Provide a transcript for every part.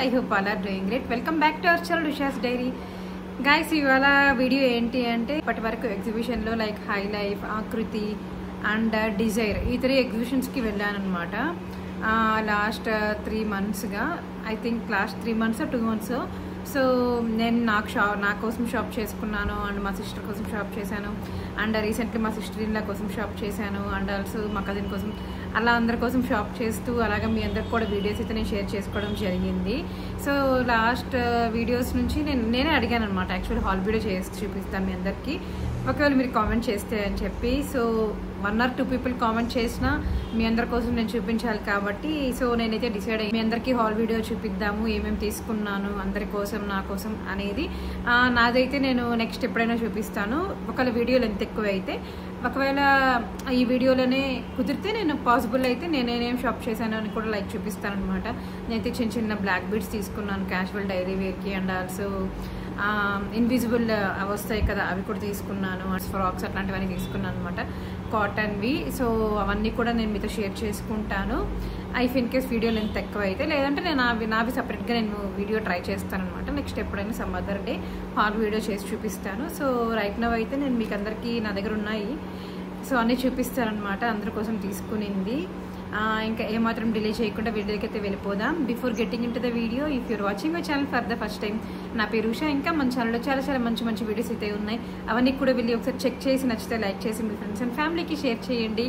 I hope all are doing great. Welcome back to our channel Usha's Diary. Guys, ఇవాళ video ఏంటి అంటే ఇప్పటి వరకు ఎగ్జిబిషన్లో like high life, Akriti and desire ఈ 3 ఎగ్జిబిషన్స్కి వెళ్ళాను అనమాట. లాస్ట్ 3 monthsగా I think last 3 months 2 months. So నేను నా కోసం షాప్ చేసుకున్నాను అండ్ మా సిస్టర్ కోసం షాప్ చేశాను అండ్ రీసెంట్లీ మా సిస్టర్ ఇన్ లా కోసం షాప్ చేశాను అండ్ ఆల్సో మా కజిన్ కోసం అలా అందరి కోసం షాప్ చేస్తూ అలాగే మీ అందరికి కూడా వీడియోస్ అయితే నేను షేర్ చేసుకోవడం జరిగింది. సో లాస్ట్ వీడియోస్ నుంచి నేనే అడిగాను అనమాట, యాక్చువల్లీ హాల్ వీడియో చేసి చూపిస్తాను మీ అందరికీ ఒకవేళ మీరు కామెంట్ చేస్తే అని చెప్పి. సో 1 or 2 people కామెంట్ చేసినా మీ అందరి కోసం నేను చూపించాలి కాబట్టి సో నేనైతే డిసైడ్ అయ్యి మీ అందరికీ హాల్ వీడియో చూపిద్దాము, ఏమేమి తీసుకున్నాను అందరి కోసం నా కోసం అనేది. నాదైతే నేను నెక్స్ట్ ఎప్పుడైనా చూపిస్తాను ఒకవేళ వీడియో లెంత్ ఎక్కువ అయితే. ఒకవేళ ఈ వీడియోలోనే కుదిరితే నేను పాసిబుల్ అయితే నేనేం షాప్ చేశాను అని కూడా లైక్ చూపిస్తాను అనమాట. నేనైతే చిన్న బ్లాక్ బీడ్స్ తీసుకున్నాను క్యాజువల్ డైలీ వేర్కి అండ్ ఆల్సో ఇన్విజిబుల్ వస్తాయి కదా అవి కూడా తీసుకున్నాను, ఫ్రాక్స్ అట్లాంటివన్నీ తీసుకున్నాను అనమాట, కాటన్వి. సో అవన్నీ కూడా నేను మీతో షేర్ చేసుకుంటాను if in case video length ఎక్కువ అయితే. లేదంటే నేను నావి సపరేట్గా నేను వీడియో ట్రై చేస్తాను అనమాట. నెక్స్ట్ ఎప్పుడైనా some other day hall video చేసి చూపిస్తాను. సో రైట్ నవ్ అయితే నేను మీకు అందరికీ నా దగ్గర ఉన్నాయి సో అన్నీ చూపిస్తాను అనమాట, అందరి కోసం తీసుకునింది. ఇంకా ఏమాత్రం డిలే చేయకుండా వీడియోకి అయితే వెళ్ళిపోదాం. Before getting in to the video, if you're watching my channel for the first time, నా పేరు ఉషా. ఇంకా మన ఛానల్లో చాలా మంచి వీడియోస్ అయితే ఉన్నాయి. అవన్నీ కూడా వెళ్ళి ఒకసారి చెక్ చేసి నచ్చితే లైక్ చేసి మీ ఫ్రెండ్స్ అండ్ ఫ్యామిలీకి షేర్ చేయండి.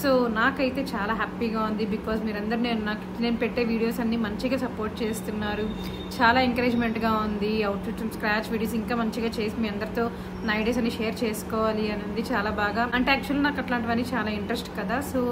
సో నాకైతే చాలా హ్యాపీగా ఉంది బికాజ్ మీరందరూ నేను పెట్టే వీడియోస్ అన్నీ మంచిగా సపోర్ట్ చేస్తున్నారు. చాలా ఎంకరేజ్మెంట్గా ఉంది. అవుట్ఫిట్ ఫ్రమ్ స్క్రాచ్ వీడియోస్ ఇంకా మంచిగా చేసి మీ అందరితో నా ఐడియాస్ అన్ని షేర్ చేసుకోవాలి అని ఉంది. చాలా బాగా అంటే యాక్చువల్లీ నాకు అట్లాంటివన్నీ చాలా ఇంట్రెస్ట్ కదా. సో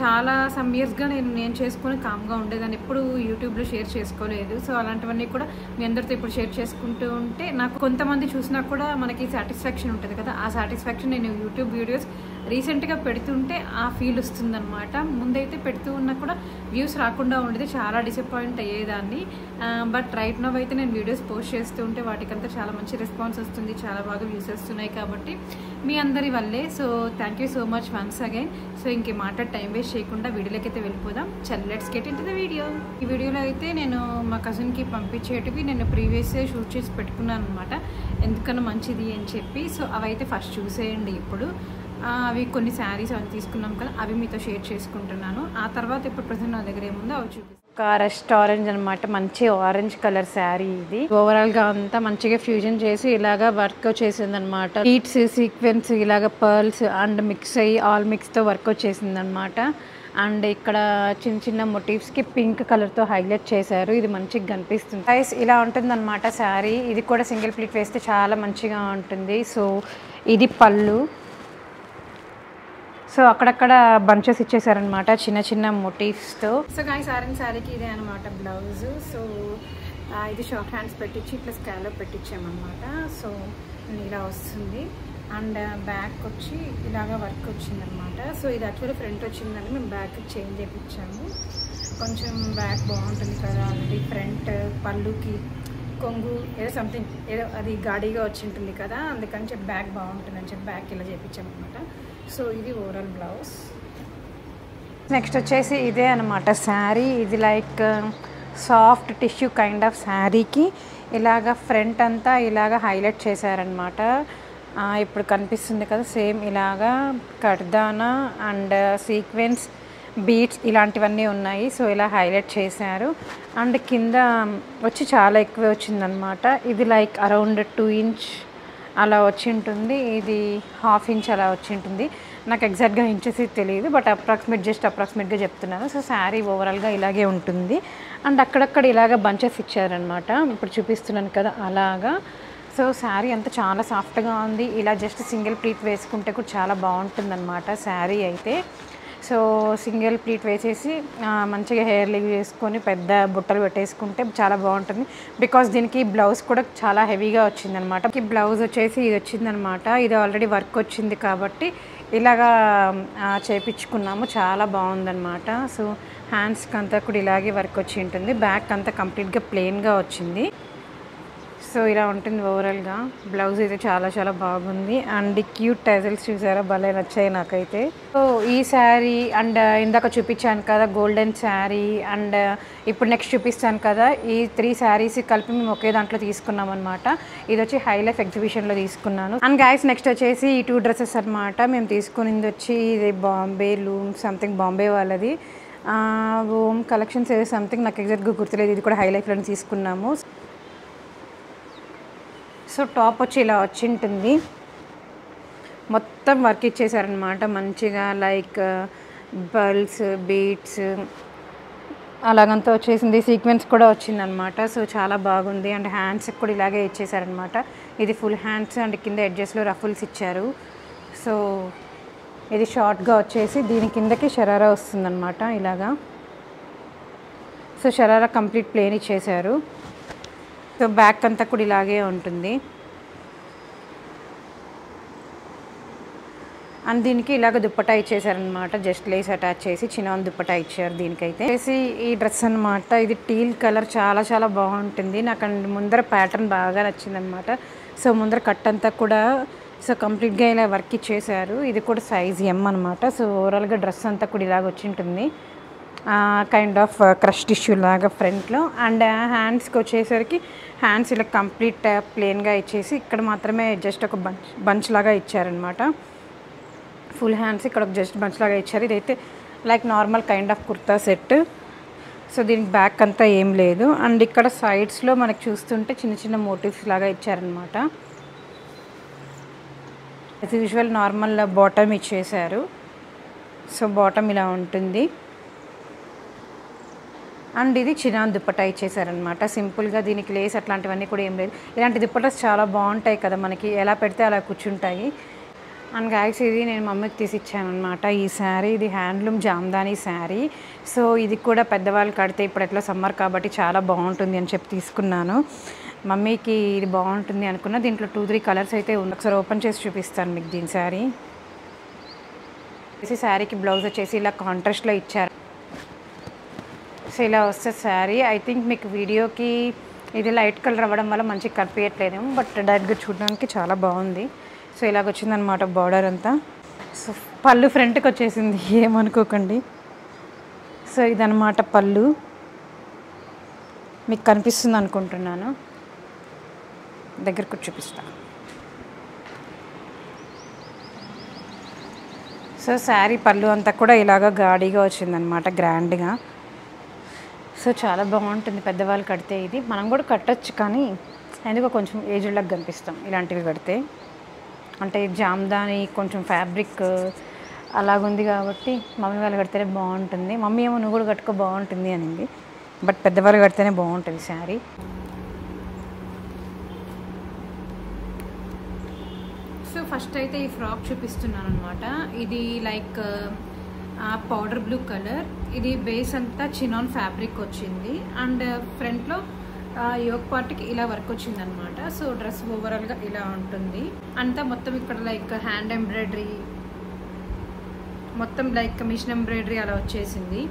చాలా సమ్ ఇయర్స్గా నేను చేసుకుని కామ్గా ఉండేదాన్ని, ఎప్పుడు యూట్యూబ్లో షేర్ చేసుకోలేదు. సో అలాంటివన్నీ కూడా మీ అందరితో ఇప్పుడు షేర్ చేసుకుంటూ ఉంటే నాకు కొంతమంది చూసినా కూడా మనకి సాటిస్ఫాక్షన్ ఉంటుంది కదా. ఆ సాటిస్ఫాక్షన్ నేను యూట్యూబ్ వీడియోస్ రీసెంట్గా పెడుతుంటే ఆ ఫీల్ వస్తుందన్నమాట. ముందైతే పెడుతూ ఉన్నా కూడా వ్యూస్ రాకుండా ఉండేది, చాలా డిసప్పాయింట్ అయ్యేదాన్ని. బట్ రైట్ నవ్ అయితే నేను వీడియోస్ పోస్ట్ చేస్తూ ఉంటే వాటికంతా చాలా మంచి రెస్పాన్స్ వస్తుంది, చాలా బాగా వ్యూస్ వస్తున్నాయి కాబట్టి మీ అందరి వల్లే. So thank you so much once again. So ఇంకే మాట టైం వేస్ట్ చేయకుండా వీడియోలోకి అయితే వెళ్ళిపోదాం. చల్ let's get in to the video. ఈ వీడియోలో అయితే నేను మా కజిన్కి పంపించేటివి నేను ప్రీవియస్ షూట్ చేసి పెట్టుకున్నాను అనమాట, ఎందుకన్నా మంచిది అని చెప్పి. సో అవైతే ఫస్ట్ చూసేయండి. ఇప్పుడు అవి కొన్ని శారీస్ అవి తీసుకున్నాం కదా, అవి మీతో షేర్ చేసుకుంటున్నాను. ఆ తర్వాత ఇప్పుడు ప్రజెంట్ నా దగ్గర ఏముందో అవి చూపిస్తాను. ఒక రెస్ట్ ఆరెంజ్ అనమాట, మంచి ఆరెంజ్ కలర్ శారీ ఇది. ఓవరాల్ గా అంతా మంచిగా ఫ్యూజన్ చేసి ఇలాగా వర్క్ వచ్చేసింది అనమాట. బీట్స్, సీక్వెన్స్, ఇలాగ పర్ల్స్ అండ్ మిక్స్ అయ్యి ఆల్ మిక్స్ తో వర్క్ వచ్చేసింది అనమాట. అండ్ ఇక్కడ చిన్న మొటివ్స్ కి పింక్ కలర్ తో హైలైట్ చేశారు. ఇది మంచిగా కనిపిస్తుంది. గైస్ ఇలా ఉంటుంది అనమాట శారీ. ఇది కూడా సింగిల్ ప్లీట్ వేస్తే చాలా మంచిగా ఉంటుంది. సో ఇది పళ్ళు. సో అక్కడక్కడ బంచెస్ ఇచ్చేసారనమాట చిన్న మోటివ్స్తో. సో గైస్ ఆరెంజ్ శారీకి ఇదే అనమాట బ్లౌజ్. సో ఇది షార్ట్ హ్యాండ్స్ పెట్టించి ఇట్లా స్కాలప్ పెట్టించామన్నమాట. సో ఇలా వస్తుంది అండ్ బ్యాక్ వచ్చి ఇలాగా వర్క్ వచ్చిందనమాట. సో ఇది యాక్చువల్లీ ఫ్రంట్ వచ్చిందని మేము బ్యాక్ చేంజ్ చేయించాము. కొంచెం బ్యాక్ బాగుంటుంది కదా, ఆల్రెడీ ఫ్రంట్ పళ్ళుకి కొంగు ఏదో సంథింగ్ ఏదో అది గాడిగా వచ్చి ఉంటుంది కదా, అందుకని చెప్పి బ్యాక్ బాగుంటుంది అని చెప్పి బ్యాక్ ఇలా చేయించామన్నమాట. సో ఇది ఓవరాల్ బ్లౌజ్. నెక్స్ట్ వచ్చేసి ఇదే అనమాట శారీ. ఇది like soft tissue kind of శారీకి ఇలాగ ఫ్రంట్ అంతా ఇలాగ హైలైట్ చేశారనమాట. ఇప్పుడు కనిపిస్తుంది కదా సేమ్ ఇలాగా కర్దానా అండ్ సీక్వెన్స్ బీట్స్ ఇలాంటివన్నీ ఉన్నాయి. సో ఇలా హైలైట్ చేశారు. అండ్ కింద వచ్చి చాలా ఎక్కువ వచ్చిందనమాట. ఇది లైక్ అరౌండ్ 2 inch అలా వచ్చి ఉంటుంది. ఇది 1/2 inch అలా వచ్చి ఉంటుంది. నాకు ఎగ్జాక్ట్గా ఇంచెస్ తెలియదు, బట్ అప్రాక్సిమేట్గా చెప్తున్నాను. సో శారీ ఓవరాల్గా ఇలాగే ఉంటుంది. అండ్ అక్కడక్కడ ఇలాగ బంచెస్ ఇచ్చారనమాట, ఇప్పుడు చూపిస్తున్నాను కదా అలాగా. సో శారీ అంతా చాలా సాఫ్ట్గా ఉంది. ఇలా జస్ట్ సింగిల్ ప్లీట్ వేసుకుంటే కూడా చాలా బాగుంటుందన్నమాట శారీ అయితే. సో సింగిల్ ప్లీట్ వేసేసి మంచిగా హెయిర్ లీవ్ చేసుకొని పెద్ద బుట్టలు పెట్టేసుకుంటే చాలా బాగుంటుంది. బికాస్ దీనికి బ్లౌజ్ కూడా చాలా హెవీగా వచ్చిందనమాట. బ్లౌజ్ వచ్చేసి ఇది వచ్చిందనమాట. ఇది ఆల్రెడీ వర్క్ వచ్చింది కాబట్టి ఇలాగా చేయించుకున్నాము, చాలా బాగుందన్నమాట. సో హ్యాండ్స్కి అంతా కూడా ఇలాగే వర్క్ వచ్చి ఉంటుంది. బ్యాక్ అంతా కంప్లీట్గా ప్లెయిన్గా వచ్చింది. సో సో ఇలా ఉంటుంది ఓవరాల్గా. బ్లౌజ్ అయితే చాలా చాలా బాగుంది. అండ్ క్యూట్ టైజల్స్ చూసారా, భలే నచ్చాయి నాకైతే. సో ఈ శారీ అండ్ ఇందాక చూపించాను కదా గోల్డెన్ శారీ, అండ్ ఇప్పుడు నెక్స్ట్ చూపిస్తాను కదా, ఈ 3 శారీస్ కలిపి మేము ఒకే దాంట్లో తీసుకున్నాం అనమాట. ఇది వచ్చి హై లైఫ్ ఎగ్జిబిషన్లో తీసుకున్నాను. అండ్ గైస్ నెక్స్ట్ వచ్చేసి ఈ 2 డ్రెస్సెస్ అనమాట. మేము తీసుకునింది వచ్చి ఇది బాంబే లూమ్ సంథింగ్, బాంబే వాళ్ళది ఓమ్ కలెక్షన్స్ ఏదో సంథింగ్, నాకు ఎగ్జాక్ట్గా గుర్తులేదు. ఇది కూడా హై లైఫ్లో తీసుకున్నాము. సో టాప్ వచ్చి ఇలా వచ్చి ఉంటుంది, మొత్తం వర్క్ ఇచ్చేసారనమాట మంచిగా, లైక్ బల్స్ బీట్స్ అలాగంతా వచ్చేసింది. సీక్వెన్స్ కూడా వచ్చిందనమాట. సో చాలా బాగుంది. అండ్ హ్యాండ్స్కి కూడా ఇలాగే ఇచ్చేసారనమాట. ఇది ఫుల్ హ్యాండ్స్ అండ్ కింద ఎడ్జెస్లో రఫుల్స్ ఇచ్చారు. సో ఇది షార్ట్గా వచ్చేసి దీని కిందకి షరారా వస్తుందన్నమాట ఇలాగా. సో షరారా కంప్లీట్ ప్లేన్ ఇచ్చేసారు. సో బ్యాక్ అంతా కూడా ఇలాగే ఉంటుంది. అండ్ దీనికి ఇలాగ దుప్పటా ఇచ్చేసారనమాట, జస్ట్ లేస్ అటాచ్ చేసి చిన్న దుప్పటా ఇచ్చారు దీనికైతే. ఈ డ్రెస్ అనమాట, ఇది టీల్ కలర్, చాలా చాలా బాగుంటుంది. నాకు ముందర ప్యాటర్న్ బాగా నచ్చిందనమాట. సో ముందర కట్ అంతా కూడా సో కంప్లీట్గా ఇలా వర్క్ ఇచ్చేసారు. ఇది కూడా సైజ్ M అనమాట. సో ఓవరాల్గా డ్రెస్ అంతా కూడా ఇలాగ వచ్చి ఉంటుంది, కైండ్ ఆఫ్ క్రష్ టిష్యూ లాగా ఫ్రంట్లో. అండ్ హ్యాండ్స్కి వచ్చేసరికి హ్యాండ్స్ ఇలా కంప్లీట్ ప్లెయిన్గా ఇచ్చేసి ఇక్కడ మాత్రమే జస్ట్ ఒక బంచ్ లాగా ఇచ్చారనమాట. ఫుల్ హ్యాండ్స్ ఇక్కడ ఒక జస్ట్ బంచ్ లాగా ఇచ్చారు. ఇదైతే like normal kind of kurta set. So దీనికి బ్యాక్ అంతా ఏం లేదు. అండ్ ఇక్కడ సైడ్స్లో మనకు చూస్తుంటే చిన్న చిన్న మోటివ్స్ లాగా ఇచ్చారనమాట. యాజ్ యూజువల్ నార్మల్ బాటమ్ ఇచ్చేసారు. సో బాటమ్ ఇలా ఉంటుంది. అండ్ ఇది చినాన్ దుప్పటా ఇచ్చేసారనమాట సింపుల్గా. దీనికి లేస్ అట్లాంటివన్నీ కూడా ఏం లేదు. ఇలాంటి దుప్పటాస్ చాలా బాగుంటాయి కదా, మనకి ఎలా పెడితే అలా కూర్చుంటాయి. అండ్ గైస్ ఇది నేను మమ్మీకి తీసి ఇచ్చాను అనమాట ఈ శారీ. ఇది హ్యాండ్లూమ్ జామ్దానీ శారీ. సో ఇది కూడా పెద్దవాళ్ళు కడితే ఇప్పుడు ఎట్లా సమ్మర్ కాబట్టి చాలా బాగుంటుంది అని చెప్పి తీసుకున్నాను. మమ్మీకి ఇది బాగుంటుంది అనుకున్నా. దీంట్లో 2-3 కలర్స్ అయితే ఉంది. ఒకసారి ఓపెన్ చేసి చూపిస్తాను మీకు దీని శారీ. శారీకి బ్లౌజ్ వచ్చేసి ఇలా కాంట్రాస్ట్లో ఇచ్చారు. సో ఇలా వస్తుంది శారీ. ఐ థింక్ మీకు వీడియోకి ఇది లైట్ కలర్ అవ్వడం వల్ల మంచిగా కనిపించట్లేదేమో, బట్ డైరెక్ట్గా చూడడానికి చాలా బాగుంది. సో ఇలాగ వచ్చిందనమాట బార్డర్ అంతా. సో పళ్ళు ఫ్రంట్కి వచ్చేసింది, ఏమనుకోకండి. సో ఇదనమాట పళ్ళు, మీకు కనిపిస్తుంది అనుకుంటున్నాను, దగ్గరకు చూపిస్తాను. సో శారీ పళ్ళు అంతా కూడా ఇలాగ గాడిగా వచ్చిందనమాట, గ్రాండ్గా. సో చాలా బాగుంటుంది పెద్దవాళ్ళు కడితే. ఇది మనం కూడా కట్టచ్చు, కానీ ఎందుకో కొంచెం ఏజ్డ్లాగా కనిపిస్తాం ఇలాంటివి కడితే. అంటే జామ్దాని కొంచెం ఫ్యాబ్రిక్ అలాగుంది కాబట్టి మమ్మీ వాళ్ళు కడితేనే బాగుంటుంది. మమ్మీ ఏమో నువ్వు కూడా కట్టుకో బాగుంటుంది అనింది, బట్ పెద్దవాళ్ళు కడితేనే బాగుంటుంది శారీ. సో ఫస్ట్ అయితే ఈ ఫ్రాక్ చూపిస్తున్నాను అనమాట. ఇది లైక్ పౌడర్ బ్లూ కలర్. ఇది బేస్ అంతా చినాన్ ఫ్యాబ్రిక్ వచ్చింది. అండ్ ఫ్రంట్లో యోక్ పార్ట్కి ఇలా వర్క్ వచ్చింది అనమాట. సో డ్రెస్ ఓవరాల్గా ఇలా ఉంటుంది. అంతా మొత్తం ఇక్కడ లైక్ హ్యాండ్ ఎంబ్రాయిడరీ, మొత్తం లైక్ మిషన్ ఎంబ్రాయిడరీ అలా వచ్చేసింది.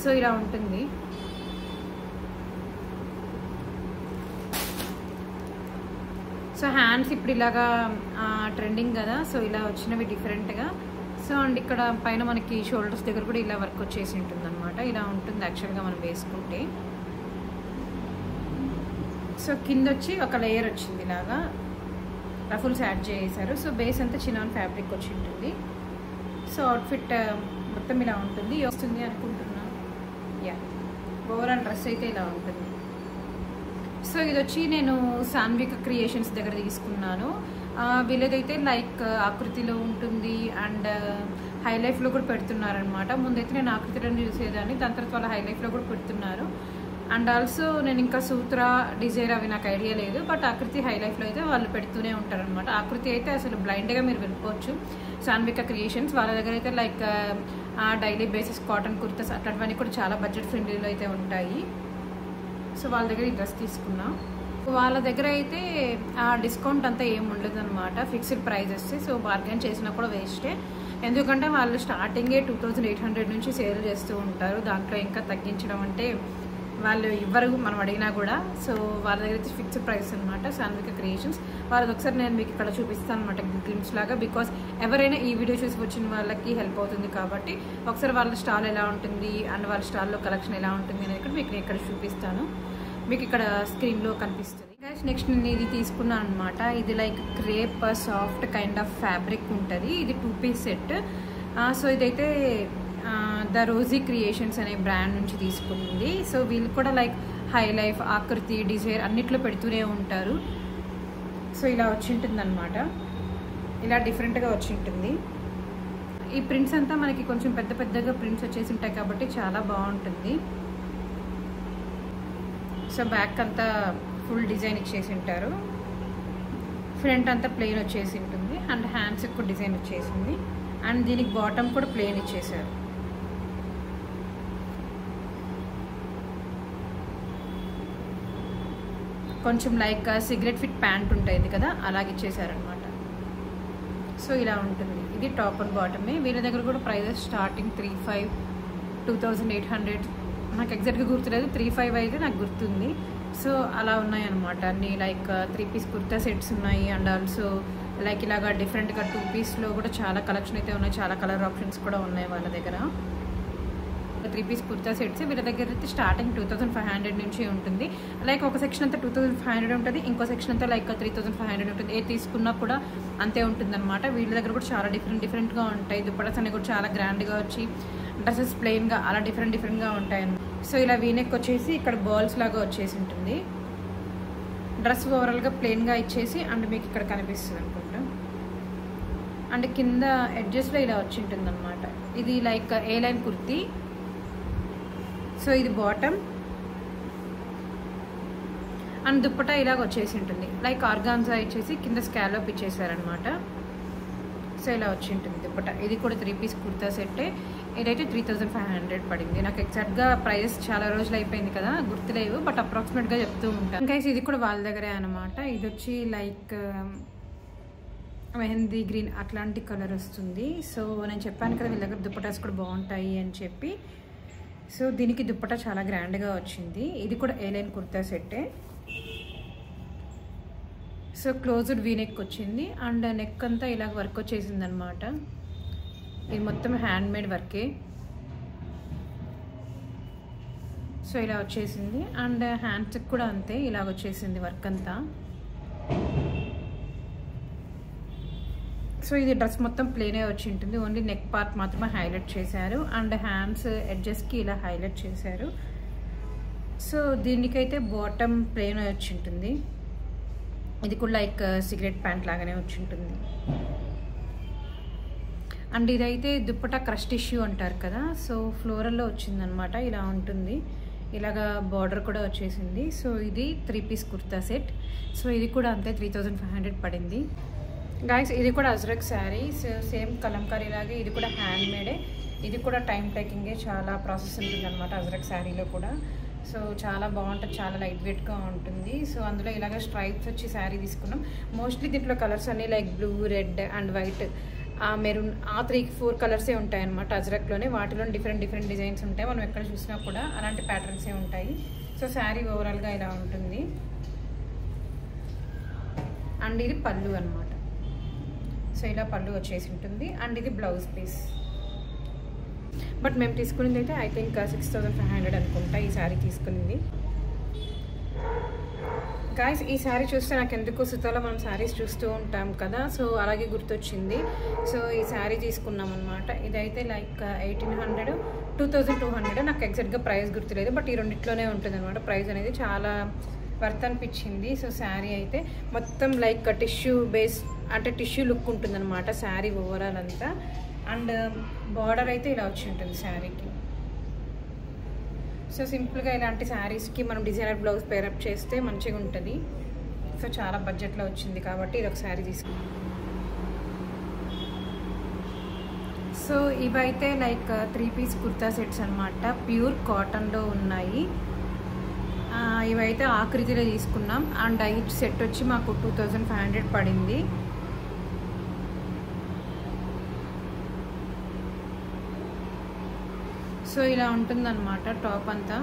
సో ఇలా ఉంటుంది. సో హ్యాండ్స్ ఇప్పుడు ఇలాగా ట్రెండింగ్ కదా, సో ఇలా వచ్చినవి డిఫరెంట్గా. సో అండ్ ఇక్కడ పైన మనకి షోల్డర్స్ దగ్గర కూడా ఇలా వర్క్ వచ్చేసి ఉంటుంది అనమాట. ఇలా ఉంటుంది యాక్చువల్గా మనం వేసుకుంటే. సో కింద వచ్చి ఒక లేయర్ వచ్చింది ఇలాగా, రఫుల్స్ యాడ్ చేశారు. సో బేస్ అంతా చినాన్ ఫ్యాబ్రిక్ వచ్చి ఉంటుంది. సో అవుట్ఫిట్ మొత్తం ఇలా ఉంటుంది వస్తుంది అనుకుంటున్నాను. యా, ఓవరాల్ డ్రెస్ అయితే ఇలా ఉంటుంది. సో ఇది వచ్చి నేను సాన్విక క్రియేషన్స్ దగ్గర తీసుకున్నాను. వీళ్ళదైతే లైక్ ఆకృతిలో ఉంటుంది అండ్ హై లైఫ్లో కూడా పెడుతున్నారనమాట. ముందైతే నేను ఆకృతిలో చూసేదాన్ని, దాని తర్వాత వాళ్ళ హై లైఫ్లో కూడా పెడుతున్నారు. అండ్ ఆల్సో నేను ఇంకా సూత్ర డిజైర్ అవి నాకు ఐడియా లేదు, బట్ ఆకృతి హై లైఫ్లో అయితే వాళ్ళు పెడుతూనే ఉంటారనమాట. ఆకృతి అయితే అసలు బ్లైండ్గా మీరు వెళ్ళిపోవచ్చు. సాన్విక క్రియేషన్స్ వాళ్ళ దగ్గర అయితే like daily basis cotton kurtas అట్లాంటివన్నీ కూడా చాలా బడ్జెట్ ఫ్రెండ్లీలో అయితే ఉంటాయి. సో వాళ్ళ దగ్గర ఈ డ్రెస్ తీసుకున్నా. వాళ్ళ దగ్గర అయితే డిస్కౌంట్ అంతా ఏమి ఉండదు అనమాట, ఫిక్స్డ్ ప్రైజెస్. సో బార్గెన్ చేసినా కూడా వేస్టే, ఎందుకంటే వాళ్ళు స్టార్టింగే 2800 నుంచి సేల్ చేస్తూ ఉంటారు. దాంట్లో ఇంకా తగ్గించడం అంటే వాళ్ళు ఇవ్వరు మనం అడిగినా కూడా. సో వాళ్ళ దగ్గర అయితే ఫిక్స్డ్ ప్రైస్ అనమాట సాన్విక క్రియేషన్స్. వాళ్ళది ఒకసారి నేను మీకు ఇక్కడ చూపిస్తాను అనమాట గ్లిమ్స్ లాగా, బికాస్ ఎవరైనా ఈ వీడియో చూసి వచ్చిన వాళ్ళకి హెల్ప్ అవుతుంది కాబట్టి ఒకసారి వాళ్ళ స్టాల్ ఎలా ఉంటుంది అండ్ వాళ్ళ స్టాల్లో కలెక్షన్ ఎలా ఉంటుంది అనేది కూడా మీకు ఇక్కడ చూపిస్తాను. మీకు ఇక్కడ స్క్రీన్లో కనిపిస్తుంది. నెక్స్ట్ నేను ఇది తీసుకున్నాను అనమాట. ఇది like crepe soft kind of fabric ఉంటుంది. ఇది 2 పీస్ సెట్. సో ఇదైతే ద రోజీ క్రియేషన్స్ అనే బ్రాండ్ నుంచి తీసుకుంది. సో వీళ్ళు కూడా లైక్ హై లైఫ్, ఆకృతి, డిజైర్ అన్నిట్లో పెడుతూనే ఉంటారు. సో ఇలా వచ్చింటుంది అనమాట. ఇలా డిఫరెంట్గా వచ్చింటుంది. ఈ ప్రింట్స్ అంతా మనకి కొంచెం పెద్ద పెద్దగా ప్రింట్స్ వచ్చేసి ఉంటాయి కాబట్టి చాలా బాగుంటుంది. సో బ్యాక్ అంతా ఫుల్ డిజైన్ ఇచ్చేసి ఉంటారు. ఫ్రంట్ అంతా ప్లెయిన్ వచ్చేసి ఉంటుంది అండ్ హ్యాండ్స్కి కూడా డిజైన్ వచ్చేసింది అండ్ దీనికి బాటమ్ కూడా ప్లెయిన్ ఇచ్చేసారు. కొంచెం లైక్ సిగరెట్ ఫిట్ ప్యాంట్ ఉంటుంది కదా అలాగే ఇచ్చేసారనమాట. సో ఇలా ఉంటుంది. ఇది టాప్ అండ్ బాటమే. వీళ్ళ దగ్గర కూడా ప్రైజెస్ స్టార్టింగ్ 3,500, 2,800 నాకు ఎగ్జాక్ట్గా గుర్తులేదు. 3,500 అయితే నాకు గుర్తుంది. సో అలా ఉన్నాయి అనమాట. అన్ని లైక్ 3 పీస్ కుర్తా సెట్స్ ఉన్నాయి అండ్ ఆల్సో లైక్ ఇలాగా డిఫరెంట్గా 2 పీస్లో కూడా చాలా కలెక్షన్ అయితే ఉన్నాయి. చాలా కలర్ ఆప్షన్స్ కూడా ఉన్నాయి వాళ్ళ దగ్గర. 3 పీస్ కుర్తా సెట్స్ వీళ్ళ దగ్గర అయితే స్టార్టింగ్ 2,500 నుంచి ఉంటుంది. లైక్ ఒక సెక్షన్ అంతా 2,500 ఉంటుంది, ఇంకో సెక్షన్ అంతా లైక్ 3,500 ఉంటుంది. ఏ తీసుకున్నా కూడా అంతే ఉంటుంది అనమాట. వీళ్ళ దగ్గర కూడా చాలా డిఫరెంట్గా ఉంటాయి. దుప్పటాస్ అనేవి కూడా చాలా గ్రాండ్గా వచ్చి డ్రెస్సెస్ ప్లెయిన్గా అలా డిఫరెంట్గా ఉంటాయి అన్నమాట. సో ఇలా వీనెక్ వచ్చేసి ఇక్కడ బాల్స్ లాగా వచ్చేసి ఉంటుంది. డ్రెస్ ఓవరాల్గా ప్లెయిన్గా ఇచ్చేసి అండ్ మీకు ఇక్కడ కనిపిస్తుంది అనుకుంటా. అండ్ కింద ఎడ్జెస్లో ఇలా వచ్చి ఉంటుంది అనమాట. ఇది లైక్ ఏ లైన్ కుర్తీ. సో ఇది బాటమ్ అండ్ దుప్పటా ఇలాగ వచ్చేసి ఉంటుంది. లైక్ ఆర్గాన్జా ఇచ్చేసి కింద స్కాలోప్ ఇచ్చేసారనమాట. సో ఇలా వచ్చి ఉంటుంది దుప్పటా. ఇది కూడా 3 పీస్ కుర్తా సెట్టే. ఇదైతే 3,500 పడింది. నాకు ఎగ్జాక్ట్గా ప్రైస్ చాలా రోజులు అయిపోయింది కదా గుర్తులేవు, బట్ అప్రాక్సిమేట్గా చెప్తూ ఉంటాను. ఇంకా ఇది కూడా వాళ్ళ దగ్గరే అనమాట. ఇది వచ్చి లైక్ మెహందీ గ్రీన్ అట్లాంటి కలర్ వస్తుంది. సో నేను చెప్పాను కదా వీళ్ళ దగ్గర దుప్పటాస్ కూడా బాగుంటాయి అని చెప్పి. సో దీనికి దుప్పటా చాలా గ్రాండ్గా వచ్చింది. ఇది కూడా ఏ లైన్ కుర్తా సెట్టే. సో క్లోజ్డ్ వీ నెక్ వచ్చింది అండ్ నెక్ అంతా ఇలాగ వర్క్ వచ్చేసింది అనమాట. ఇది మొత్తం హ్యాండ్ మేడ్ వర్కే. సో ఇలా వచ్చేసింది అండ్ హ్యాండ్స్కి కూడా అంతే ఇలాగ వచ్చేసింది వర్క్ అంతా. సో ఇది డ్రెస్ మొత్తం ప్లేనే వచ్చి ఉంటుంది. ఓన్లీ నెక్ పార్ట్ మాత్రమే హైలైట్ చేశారు అండ్ హ్యాండ్స్ ఎడ్జెస్కి ఇలా హైలైట్ చేశారు. సో దీనికైతే బాటమ్ ప్లేన్ వచ్చి ఉంటుంది. ఇది కూడా లైక్ సిగరెట్ ప్యాంట్ లాగానే వచ్చి ఉంటుంది. అండ్ ఇదైతే దుప్పటా క్రష్ టిష్యూ అంటారు కదా. సో ఫ్లోరల్లో వచ్చిందనమాట. ఇలా ఉంటుంది. ఇలాగా బార్డర్ కూడా వచ్చేసింది. సో ఇది 3 పీస్ కుర్తా సెట్. సో ఇది కూడా అంతే 3,500 పడింది. గాయస్ ఇది కూడా అజ్రక్ శారీ. సేమ్ కలంకారీ లాగే ఇది కూడా హ్యాండ్ మేడే. ఇది కూడా టైం టేకింగే, చాలా ప్రాసెస్ ఉంటుంది అనమాట అజ్రక్ శారీలో కూడా. సో చాలా బాగుంటుంది, చాలా లైట్ వెయిట్గా ఉంటుంది. సో అందులో ఇలాగ స్ట్రైప్స్ వచ్చి శారీ తీసుకున్నాం. మోస్ట్లీ దీంట్లో కలర్స్ అన్నీ like blue, red and white, maroon, ఆ 3-4 కలర్సే ఉంటాయి అనమాట అజ్రక్లోనే. వాటిలో డిఫరెంట్ డిజైన్స్ ఉంటాయి. మనం ఎక్కడ చూసినా కూడా అలాంటి ప్యాటర్న్సే ఉంటాయి. సో శారీ ఓవరాల్గా ఇలా ఉంటుంది. అండ్ ఇది పళ్ళు అనమాట. సో ఇలా పళ్ళు వచ్చేసి ఉంటుంది అండ్ ఇది బ్లౌజ్ పీస్. బట్ మేము తీసుకునేది అయితే ఐ థింక్ 6,500 అనుకుంటా ఈ శారీ తీసుకునింది. గాయస్ ఈ శారీ చూస్తే నాకు ఎందుకు సుతాలో మనం శారీస్ చూస్తూ ఉంటాం కదా, సో అలాగే గుర్తొచ్చింది. సో ఈ శారీ తీసుకున్నాం అనమాట. ఇదైతే లైక్ 1,800, 2,200 నాకు ఎగ్జాక్ట్గా ప్రైస్ గుర్తులేదు, బట్ ఈ రెండిట్లోనే ఉంటుంది అనమాట. ప్రైస్ అనేది చాలా వర్త్ అనిపించింది. సో శారీ అయితే మొత్తం లైక్ టిష్యూ బేస్ అంటే టిష్యూ లుక్ ఉంటుంది అనమాట శారీ ఓవరాల్ అంతా. అండ్ బార్డర్ అయితే ఇలా వచ్చి ఉంటుంది శారీకి. సో సింపుల్గా ఇలాంటి శారీస్కి మనం డిజైనర్ బ్లౌజ్ పేరప్ చేస్తే మంచిగా ఉంటుంది. సో చాలా బడ్జెట్లో వచ్చింది కాబట్టి ఇది ఒక శారీ తీసుకున్నాం. సో ఇవైతే లైక్ 3 పీస్ కుర్తా సెట్స్ అనమాట. ప్యూర్ కాటన్లో ఉన్నాయి. ఇవైతే ఆకృతిలో తీసుకున్నాం అండ్ ఈచ్ సెట్ వచ్చి మాకు 2,500 పడింది. సో ఇలా ఉంటుందన్నమాట టాప్ అంతా.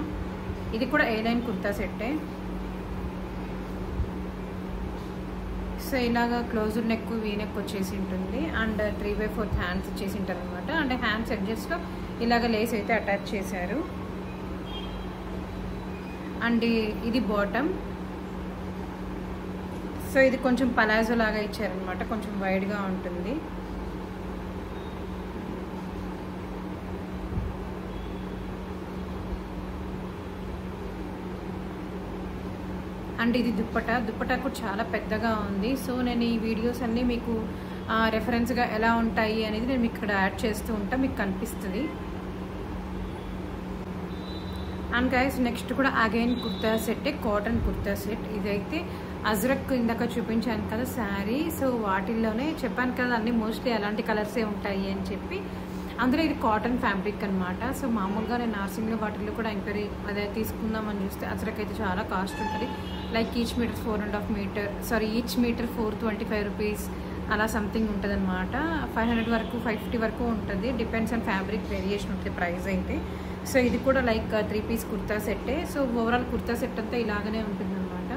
ఇది కూడా ఏ లైన్ కుర్తా సెట్టే. సో ఇలాగా క్లోజ్డ్ నెక్ వీ నెక్ వచ్చేసి ఉంటుంది అండ్ 3/4 హ్యాండ్స్ ఇచ్చేసి ఉంటారు అనమాట. అంటే హ్యాండ్స్ ఎడ్జెస్లో ఇలాగ లేస్ అయితే అటాచ్ చేశారు. అండ్ ఇది బాటమ్. సో ఇది కొంచెం పలాజో లాగా ఇచ్చారనమాట, కొంచెం వైడ్గా ఉంటుంది. అండ్ ఇది దుప్పటా కూడా చాలా పెద్దగా ఉంది. సో నేను ఈ వీడియోస్ అన్నీ మీకు రెఫరెన్స్గా ఎలా ఉంటాయి అనేది నేను మీకు ఇక్కడ యాడ్ చేస్తూ ఉంటా, మీకు కనిపిస్తుంది. అండ్ గైస్ నెక్స్ట్ కూడా అగైన్ కుర్తా సెట్టే, కాటన్ కుర్తా సెట్. ఇదైతే అజ్రక్ ఇందాక చూపించాను కదా శారీ. సో వాటిల్లోనే చెప్పాను కదా అన్ని మోస్ట్లీ అలాంటి కలర్సే ఉంటాయి అని చెప్పి. అందులో ఇది కాటన్ ఫ్యాబ్రిక్ అనమాట. సో మామూలుగా నేను నార్సింగ్లో వాటిల్లో కూడా ఎంక్వైరీ అదే తీసుకుందామని చూస్తే అజ్రక్ అయితే చాలా కాస్ట్ ఉంటుంది. Like each metre 4.5 metre, each metre 425 rupees అలా సంథింగ్ ఉంటుంది అనమాట. 500 వరకు 550 వరకు ఉంటుంది. డిపెండ్స్ ఆన్ ఫ్యాబ్రిక్ వేరియేషన్ ఉంటుంది ప్రైస్ అయితే. సో ఇది కూడా లైక్ 3 పీస్ కుర్తా సెట్టే. సో ఓవరాల్ కుర్తా సెట్ అంతా ఇలాగనే ఉంటుంది అనమాట.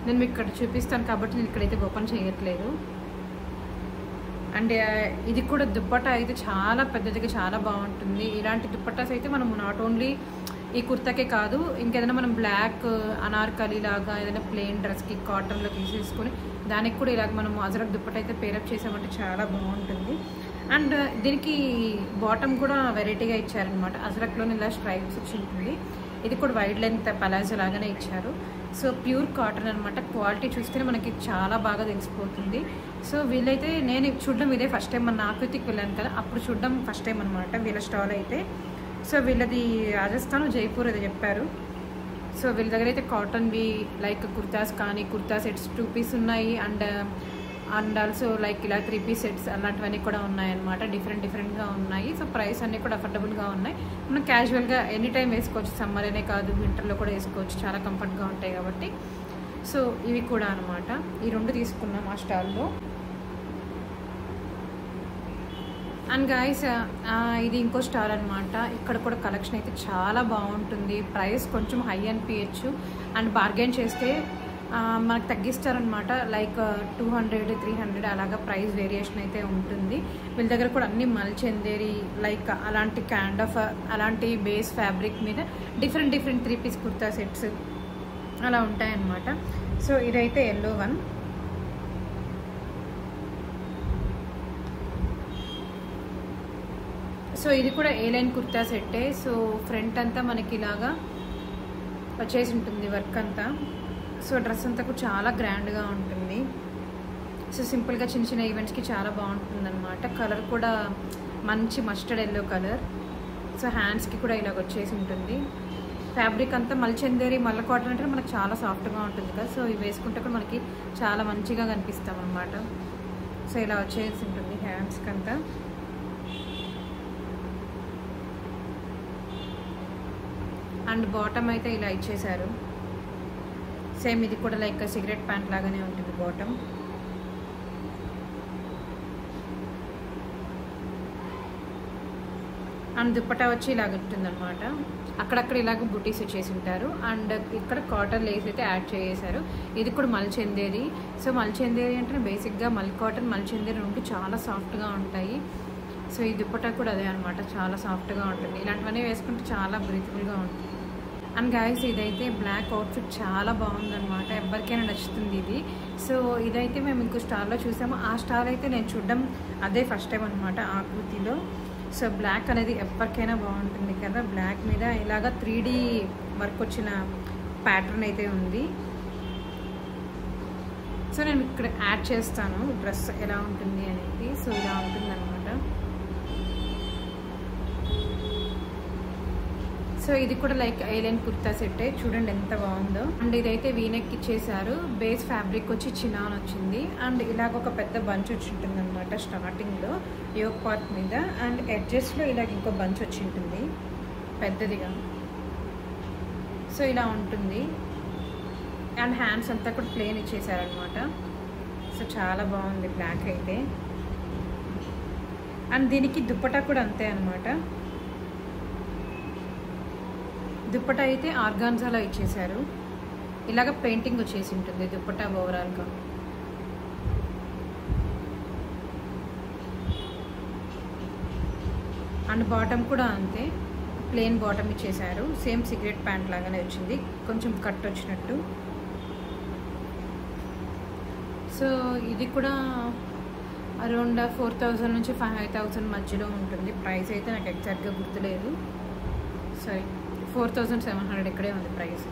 నేను మీకు ఇక్కడ చూపిస్తాను కాబట్టి నేను ఇక్కడైతే ఓపెన్ చేయట్లేదు. అండ్ ఇది కూడా దుప్పటా అయితే చాలా పెద్దదిగా చాలా బాగుంటుంది. ఇలాంటి దుప్పటాస్ అయితే మనం నాట్ ఓన్లీ ఈ కుర్తాకే కాదు, ఇంకేదైనా మనం బ్లాక్ అనార్కలి లాగా ఏదైనా ప్లెయిన్ డ్రెస్కి కాటన్లో తీసేసుకొని దానికి కూడా ఇలాగ మనం అజరక్ దుప్పట అయితే పేరప్ చేసామంటే చాలా బాగుంటుంది. అండ్ దీనికి బాటమ్ కూడా వెరైటీగా ఇచ్చారనమాట. అజరక్లోనే ఇలా స్ట్రైప్స్ వచ్చి ఉంటుంది. ఇది కూడా వైడ్ లెంత్ పలాజో లాగానే ఇచ్చారు. సో ప్యూర్ కాటన్ అనమాట. క్వాలిటీ చూస్తే మనకి చాలా బాగా తెలిసిపోతుంది. సో వీళ్ళైతే నేను చూడడం ఇదే ఫస్ట్ టైం. మన ఆకృతికి వెళ్ళాను కదా, అప్పుడు చూడడం ఫస్ట్ టైం అనమాట వీళ్ళ స్టాల్ అయితే. సో వీళ్ళది రాజస్థాన్ జైపూర్ అది చెప్పారు. సో వీళ్ళ దగ్గర అయితే కాటన్వి లైక్ కుర్తాస్ కానీ కుర్తా సెట్స్ 2 పీస్ ఉన్నాయి. అండ్ ఆల్సో లైక్ ఇలా 3 పీస్ సెట్స్ అలాంటివన్నీ కూడా ఉన్నాయన్నమాట. డిఫరెంట్గా ఉన్నాయి. సో ప్రైస్ అన్నీ కూడా అఫోర్డబుల్గా ఉన్నాయి. మనం క్యాజువల్గా ఎనీ టైం వేసుకోవచ్చు, సమ్మర్ అనే కాదు వింటర్లో కూడా వేసుకోవచ్చు, చాలా కంఫర్ట్గా ఉంటాయి కాబట్టి. సో ఇవి కూడా అనమాట. ఈ 2 తీసుకున్నాం ఆ స్టాల్లో. అండ్ గైస్ ఇది ఇంకో స్టాల్ అనమాట. ఇక్కడ కూడా కలెక్షన్ అయితే చాలా బాగుంటుంది. ప్రైస్ కొంచెం హై అనిపించచ్చు. అండ్ బార్గెన్ చేస్తే మనకు తగ్గిస్తారనమాట. లైక్ 200-300 అలాగా ప్రైస్ వేరియేషన్ అయితే ఉంటుంది. వీళ్ళ దగ్గర కూడా అన్ని మల్చందేరి లైక్ అలాంటి కైండ్ ఆఫ్ అలాంటి బేస్ ఫ్యాబ్రిక్ మీద డిఫరెంట్ 3 పీస్ కుర్తా సెట్స్ అలా ఉంటాయన్నమాట. సో ఇదైతే ఎల్లో వన్. సో ఇది కూడా ఏ లైన్ కుర్తా సెట్టే. సో ఫ్రంట్ అంతా మనకి ఇలాగా వచ్చేసి ఉంటుంది వర్క్ అంతా. సో డ్రెస్ అంతా కూడా చాలా గ్రాండ్గా ఉంటుంది. సో సింపుల్గా చిన్న ఈవెంట్స్కి చాలా బాగుంటుంది అనమాట. కలర్ కూడా మంచి మస్టర్డ్ ఎల్లో కలర్. సో హ్యాండ్స్కి కూడా ఇలాగ వచ్చేసి ఉంటుంది. ఫ్యాబ్రిక్ అంతా మల్చందేరి మల్ల కాటన్ అంటే మనకు చాలా సాఫ్ట్గా ఉంటుంది కదా. సో ఇవి వేసుకుంటే కూడా మనకి చాలా మంచిగా కనిపిస్తాం అనమాట. సో ఇలా వచ్చేసి ఉంటుంది హ్యాండ్స్కి అంతా. అండ్ బాటమ్ అయితే ఇలా ఇచ్చేసారు. సేమ్ ఇది కూడా లైక్ సిగరెట్ ప్యాంట్ లాగానే ఉంటుంది బాటమ్. అండ్ దుప్పటా వచ్చి ఇలాగ ఉంటుంది అనమాట. అక్కడక్కడ ఇలాగ బుటీస్ వచ్చేసి ఉంటారు. అండ్ ఇక్కడ కాటన్ లేస్ అయితే యాడ్ చేసేసారు. ఇది కూడా మల్చందేరి. సో మల్చందేరి అంటే బేసిక్గా మల్ కాటన్ మల్చందేరి ఉంటే చాలా సాఫ్ట్గా ఉంటాయి. సో ఈ దుప్పటా కూడా అదే అనమాట, చాలా సాఫ్ట్గా ఉంటుంది. ఇలాంటివన్నీ వేసుకుంటే చాలా బ్రీతబుల్గా ఉంటుంది. అండ్ గైస్ ఇదైతే బ్లాక్ అవుట్ఫిట్ చాలా బాగుందన్నమాట. ఎవరికైనా నచ్చుతుంది ఇది. సో ఇదైతే మేము ఇంకో స్టాల్లో చూసాము. ఆ స్టాల్ అయితే నేను చూడడం అదే ఫస్ట్ టైం అనమాట ఆకృతిలో. సో బ్లాక్ అనేది ఎవరికైనా బాగుంటుంది కదా. బ్లాక్ మీద ఇలాగా 3D వర్క్ వచ్చిన ప్యాటర్న్ అయితే ఉంది. సో నేను ఇక్కడ యాడ్ చేస్తాను డ్రెస్ ఎలా ఉంటుంది అనేది. సో ఇలా ఉంటుంది అనమాట. సో ఇది కూడా లైక్ ఐలైన్ కుర్తా సెట్టే. చూడండి ఎంత బాగుందో. అండ్ ఇదైతే వీనెక్ ఇచ్చేసారు. బేస్ ఫ్యాబ్రిక్ వచ్చి చినాన్ వచ్చింది. అండ్ ఇలాగ ఒక పెద్ద బంచ్ వచ్చి ఉంటుంది అనమాట స్టార్టింగ్లో యోక్ పార్ట్ మీద. అండ్ ఎడ్జెస్లో ఇలాగ ఇంకో బంచ్ వచ్చి ఉంటుంది పెద్దదిగా. సో ఇలా ఉంటుంది. అండ్ హ్యాండ్స్ అంతా కూడా ప్లేన్ ఇచ్చేసారనమాట. సో చాలా బాగుంది బ్లాక్ అయితే. అండ్ దీనికి దుప్పటా కూడా అంతే అనమాట. దుప్పటా అయితే ఆర్గాన్జాలో ఇచ్చేసారు. ఇలాగ పెయింటింగ్ వచ్చేసి ఉంటుంది దుప్పటా ఓవరాల్గా. అండ్ బాటమ్ కూడా అంతే, ప్లెయిన్ బాటమ్ ఇచ్చేసారు. సేమ్ సిగరెట్ ప్యాంట్ లాగానే వచ్చింది, కొంచెం కట్ వచ్చినట్టు. సో ఇది కూడా అరౌండ్ 4,000 నుంచి 5,000 మధ్యలో ఉంటుంది. ప్రైస్ అయితే నాకు ఎగ్జాక్ట్గా గుర్తులేదు. సారీ, 4,700 ఇక్కడే ఉంది ప్రైస్.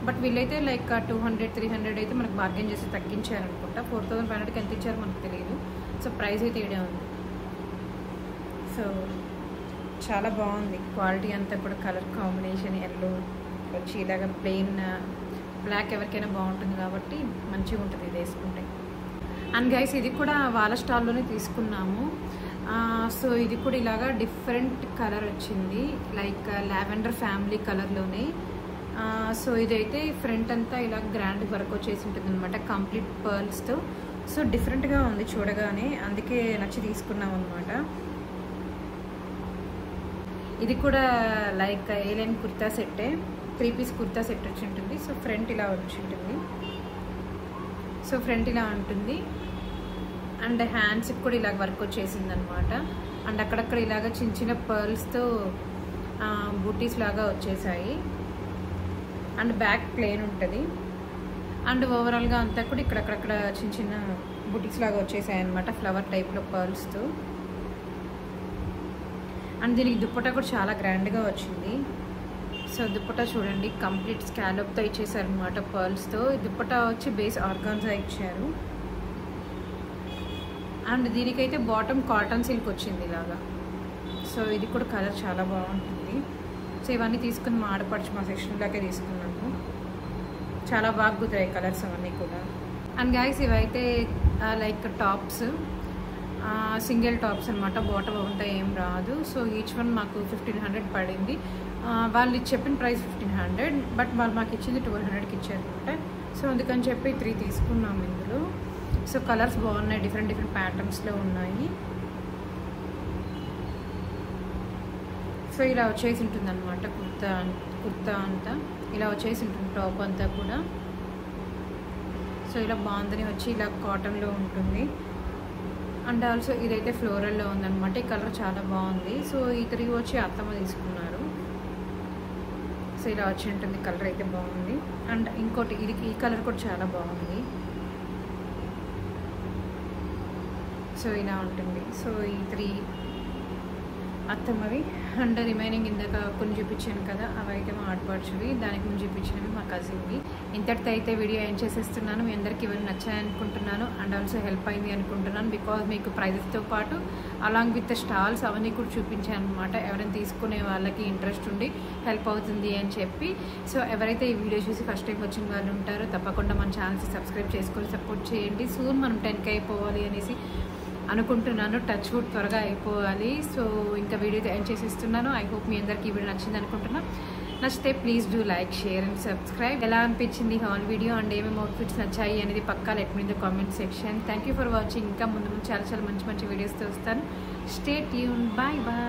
బట్ వీళ్ళైతే లైక్ 200-300 అయితే మనకు బార్గెన్ చేసి తగ్గించారనుకుంటా. 4,500కి ఎంత ఇచ్చారో మనకు తెలియదు. సో ప్రైస్ అయితే ఇడే ఉంది. సో చాలా బాగుంది క్వాలిటీ అంతా కూడా. కలర్ కాంబినేషన్ ఎల్లో వచ్చి ఇలాగ ప్లెయిన్ బ్లాక్ ఎవరికైనా బాగుంటుంది కాబట్టి మంచిగా ఉంటుంది ఇది వేసుకుంటే. అండ్ గైస్ ఇది కూడా వాళ్ళ స్టాల్లోనే తీసుకున్నాము. సో ఇది కూడా ఇలాగా డిఫరెంట్ కలర్ వచ్చింది, లైక్ లావెండర్ ఫ్యామిలీ కలర్లోనే. సో ఇదైతే ఫ్రంట్ అంతా ఇలా గ్రాండ్ వర్క్ వచ్చేసి ఉంటుంది అనమాట, కంప్లీట్ పర్ల్స్తో. సో డిఫరెంట్గా ఉంది చూడగానే, అందుకే నచ్చి తీసుకున్నాం అనమాట. ఇది కూడా లైక్ ఏలైన్ కుర్తా సెట్టే, 3 పీస్ కుర్తా సెట్ వచ్చి ఉంటుంది. సో ఫ్రంట్ ఇలా వచ్చి ఉంటుంది. సో ఫ్రంట్ ఇలా ఉంటుంది. అండ్ హ్యాండ్స్కి కూడా ఇలాగ వర్క్ వచ్చేసింది అనమాట. అండ్ అక్కడక్కడ ఇలాగ చిన్న చిన్న పర్ల్స్తో బూటీస్ లాగా వచ్చేసాయి. అండ్ బ్యాక్ ప్లెయిన్ ఉంటుంది. అండ్ ఓవరాల్గా అంతా కూడా ఇక్కడక్కడక్కడ చిన్న చిన్న బూటీస్ లాగా వచ్చేసాయి అనమాట, ఫ్లవర్ టైప్లో పర్ల్స్తో. అండ్ దీనికి దుప్పటా కూడా చాలా గ్రాండ్గా వచ్చింది. సో దుప్పటా చూడండి, కంప్లీట్ స్కాలప్తో ఇచ్చేసారు అనమాట పర్ల్స్తో. దుప్పటా వచ్చి బేస్ ఆర్గాన్జా ఇచ్చారు. అండ్ దీనికైతే బాటమ్ కాటన్ సిల్క్ వచ్చింది ఇలాగా. సో ఇది కూడా కలర్ చాలా బాగుంటుంది. సో ఇవన్నీ తీసుకుని మా ఆడపడుచు మా సెక్షన్లోకే తీసుకున్నాము. చాలా బాగా కుదిరాయి కలర్స్ అవన్నీ కూడా. అండ్ గైస్ ఇవైతే లైక్ టాప్స్, సింగిల్ టాప్స్ అనమాట, బాటమ్ అంతా ఏం రాదు. సో ఈచ్ వన్ మాకు 1,500 పడింది. వాళ్ళు చెప్పిన ప్రైస్ 1,500, బట్ వాళ్ళు మాకు ఇచ్చింది 1,200కి ఇచ్చారనమాట. సో అందుకని చెప్పి 3 తీసుకున్నాము ఇందులో. సో కలర్స్ బాగున్నాయి, డిఫరెంట్ ప్యాటర్న్స్లో ఉన్నాయి. సో ఇలా వచ్చేసి ఉంటుంది అనమాట కుర్తా అంతా ఇలా వచ్చేసి ఉంటుంది, టాప్ అంతా కూడా. సో ఇలా బాగుందని వచ్చి ఇలా కాటన్లో ఉంటుంది. అండ్ ఆల్సో ఇదైతే ఫ్లోరల్లో ఉందన్నమాట. ఈ కలర్ చాలా బాగుంది. సో ఈ 3 వచ్చి అత్తమ్మ తీసుకున్నారు. సో ఇలా వచ్చి ఉంటుంది, కలర్ అయితే బాగుంది. అండ్ ఇంకోటి ఈ కలర్ కూడా చాలా బాగుంది. సో ఇలా ఉంటుంది. సో ఈ 3 అత్తమ్మవి. అండ్ రిమైనింగ్ ఇందాక కొన్ని చూపించాను కదా, అవి అయితే మా ఆడపడుచువి, దానికి ముందు చూపించినవి మా కజిన్వి. ఇంతటితో అయితే వీడియో ఏం చేసేస్తున్నాను. మీ అందరికీ ఇవన్నీ నచ్చాయనుకుంటున్నాను. అండ్ ఆల్సో హెల్ప్ అయింది అనుకుంటున్నాను. బికాజ్ మీకు ప్రైజెస్తో పాటు అలాంగ్ విత్ స్టాల్స్ అవన్నీ కూడా చూపించాను అనమాట. ఎవరైనా తీసుకునే వాళ్ళకి ఇంట్రెస్ట్ ఉండి హెల్ప్ అవుతుంది అని చెప్పి. సో ఎవరైతే ఈ వీడియో చూసి ఫస్ట్ టైం వచ్చిన వాళ్ళు ఉంటారో తప్పకుండా మన ఛానల్ని సబ్స్క్రైబ్ చేసుకొని సపోర్ట్ చేయండి. సూన్ మనం 10K అయిపోవాలి అనేసి అనుకుంటున్నాను. టచ్ వుడ్ త్వరగా అయిపోవాలి. సో ఇంకా వీడియో ఎండ్ చేసేస్తున్నాను. ఐ హోప్ మీ అందరికీ ఈ వీడియో నచ్చింది అనుకుంటున్నాను. నచ్చితే please do like, share and subscribe. ఎలా అనిపించింది హాల్ వీడియో అండ్ ఏమేమి అవుట్ఫిట్స్ నచ్చాయి అనేది పక్కా let me in the comment section. Thank you for watching. ఇంకా ముందు చాలా మంచి వీడియోస్తో వస్తాను. Stay tune. Bye bye.